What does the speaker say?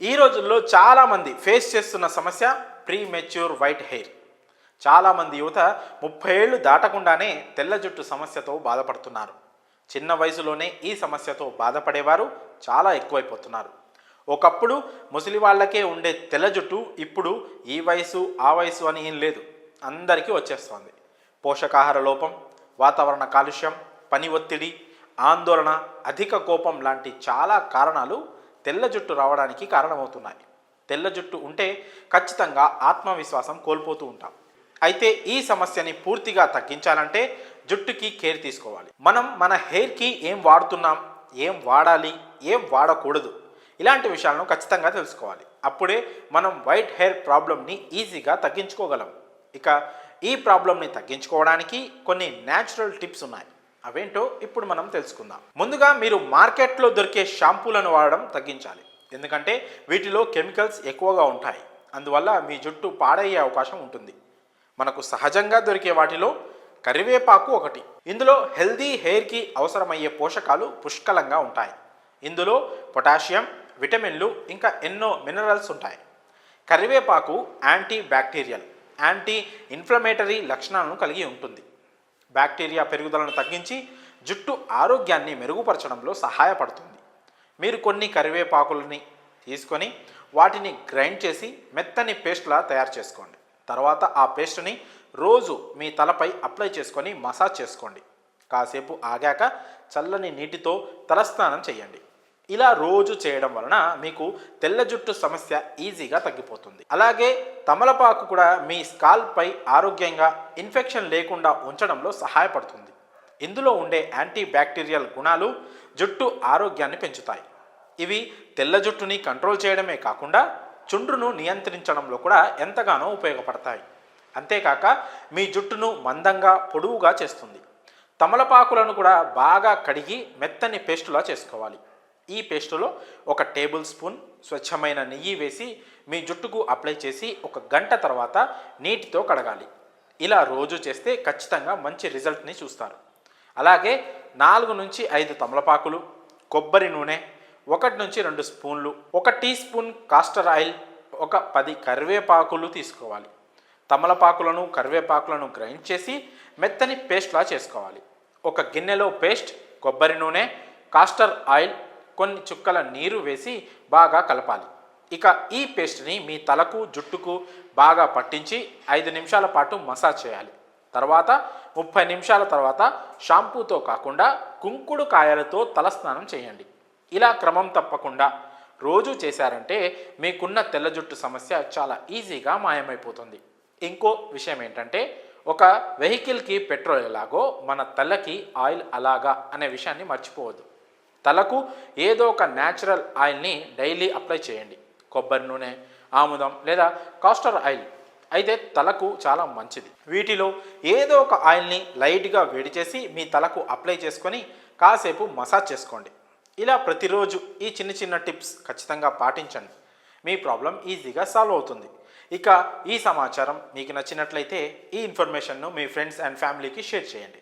ఈ రోజుల్లో చాలామంది ఫేస్ చేస్తున్న సమస్య ప్రీ మెచ్యూర్ వైట్ హెయిర్. చాలామంది యువత 30 ఏళ్ళు దాటకుండానే తెల్ల జుట్టు సమస్యతో బాధపడుతున్నారు. చిన్న వయసులోనే ఈ సమస్యతో బాధపడేవారు చాలా ఎక్కువైపోతున్నారు. ఒకప్పుడు ముసలి వాళ్ళకే ఉండే తెల్ల జుట్టు ఇప్పుడు ఈ వయసు ఆ వయసు అని ఏం లేదు, అందరికీ వచ్చేస్తుంది. పోషకాహార లోపం, వాతావరణ కాలుష్యం, పని ఒత్తిడి, ఆందోళన, అధిక కోపం లాంటి చాలా కారణాలు తెల్ల జుట్టు రావడానికి కారణమవుతున్నాయి. తెల్ల జుట్టు ఉంటే ఖచ్చితంగా ఆత్మవిశ్వాసం కోల్పోతూ ఉంటాం. అయితే ఈ సమస్యని పూర్తిగా తగ్గించాలంటే జుట్టుకి కేర్ తీసుకోవాలి. మనం మన హెయిర్కి ఏం వాడుతున్నాం, ఏం వాడాలి, ఏం వాడకూడదు, ఇలాంటి విషయాలను ఖచ్చితంగా తెలుసుకోవాలి. అప్పుడే మనం వైట్ హెయిర్ ప్రాబ్లమ్ని ఈజీగా తగ్గించుకోగలం. ఇక ఈ ప్రాబ్లమ్ని తగ్గించుకోవడానికి కొన్ని న్యాచురల్ టిప్స్ ఉన్నాయి. అవేంటో ఇప్పుడు మనం తెలుసుకుందాం. ముందుగా మీరు మార్కెట్లో దొరికే షాంపూలను వాడడం తగ్గించాలి. ఎందుకంటే వీటిలో కెమికల్స్ ఎక్కువగా ఉంటాయి. అందువల్ల మీ జుట్టు పాడయ్యే అవకాశం ఉంటుంది. మనకు సహజంగా దొరికే వాటిలో కరివేపాకు ఒకటి. ఇందులో హెల్దీ హెయిర్కి అవసరమయ్యే పోషకాలు పుష్కలంగా ఉంటాయి. ఇందులో పొటాషియం, విటమిన్లు, ఇంకా ఎన్నో మినరల్స్ ఉంటాయి. కరివేపాకు యాంటీ బ్యాక్టీరియల్, యాంటీ ఇన్ఫ్లమేటరీ లక్షణాలను కలిగి ఉంటుంది. బ్యాక్టీరియా పెరుగుదలను తగ్గించి జుట్టు ఆరోగ్యాన్ని మెరుగుపరచడంలో సహాయపడుతుంది. మీరు కొన్ని కరివేపాకులని తీసుకొని వాటిని గ్రైండ్ చేసి మెత్తని పేస్ట్లా తయారు చేసుకోండి. తర్వాత ఆ పేస్ట్ని రోజు మీ తలపై అప్లై చేసుకొని మసాజ్ చేసుకోండి. కాసేపు ఆగాక చల్లని నీటితో తలస్నానం చేయండి. ఇలా రోజు చేయడం వలన మీకు తెల్ల జుట్టు సమస్య ఈజీగా తగ్గిపోతుంది. అలాగే తమలపాకు కూడా మీ స్కాల్పై ఆరోగ్యంగా ఇన్ఫెక్షన్ లేకుండా ఉంచడంలో సహాయపడుతుంది. ఇందులో ఉండే యాంటీ బ్యాక్టీరియల్ గుణాలు జుట్టు ఆరోగ్యాన్ని పెంచుతాయి. ఇవి తెల్ల జుట్టుని కంట్రోల్ చేయడమే కాకుండా చుండ్రును నియంత్రించడంలో కూడా ఎంతగానో ఉపయోగపడతాయి. అంతేకాక మీ జుట్టును మందంగా పొడవుగా చేస్తుంది. తమలపాకులను కూడా బాగా కడిగి మెత్తని పేస్టులా చేసుకోవాలి. ఈ పేస్టులో 1 టేబుల్ స్పూన్ స్వచ్ఛమైన నెయ్యి వేసి మీ జుట్టుకు అప్లై చేసి 1 గంట తర్వాత నీటితో కడగాలి. ఇలా రోజు చేస్తే ఖచ్చితంగా మంచి రిజల్ట్ని చూస్తారు. అలాగే 4 నుంచి 5 తమలపాకులు, కొబ్బరి నూనె 1 నుంచి 2 స్పూన్లు, 1 టీ స్పూన్ కాస్టర్ ఆయిల్, 10 కరివేపాకులు తీసుకోవాలి. తమలపాకులను కరివేపాకులను గ్రైండ్ చేసి మెత్తని పేస్ట్లా చేసుకోవాలి. 1 గిన్నెలో పేస్ట్, కొబ్బరి నూనె, కాస్టర్ ఆయిల్, కొన్ని చుక్కల నీరు వేసి బాగా కలపాలి. ఇక ఈ పేస్ట్ని మీ తలకు జుట్టుకు బాగా పట్టించి 5 నిమిషాల పాటు మసాజ్ చేయాలి. తర్వాత 30 నిమిషాల తర్వాత షాంపూతో కాకుండా కుంకుడు కాయలతో తలస్నానం చేయండి. ఇలా క్రమం తప్పకుండా రోజు చేశారంటే మీకున్న తెల్ల జుట్టు సమస్య చాలా ఈజీగా మాయమైపోతుంది. ఇంకో విషయం ఏంటంటే, ఒక వెహికల్కి పెట్రోల్ ఎలాగో మన తలకి ఆయిల్ అలాగా అనే విషయాన్ని మర్చిపోవద్దు. తలకు ఏదో ఒక న్యాచురల్ ఆయిల్ని డైలీ అప్లై చేయండి. కొబ్బరి నూనె, ఆముదం లేదా కాస్టర్ ఆయిల్ అయితే తలకు చాలా మంచిది. వీటిలో ఏదో ఒక ఆయిల్ని లైట్గా వేడి చేసి మీ తలకు అప్లై చేసుకొని కాసేపు మసాజ్ చేసుకోండి. ఇలా ప్రతిరోజు ఈ చిన్న చిన్న టిప్స్ ఖచ్చితంగా పాటించండి. మీ ప్రాబ్లం ఈజీగా సాల్వ్ అవుతుంది. ఇక ఈ సమాచారం మీకు నచ్చినట్లయితే ఈ ఇన్ఫర్మేషన్ను మీ ఫ్రెండ్స్ అండ్ ఫ్యామిలీకి షేర్ చేయండి.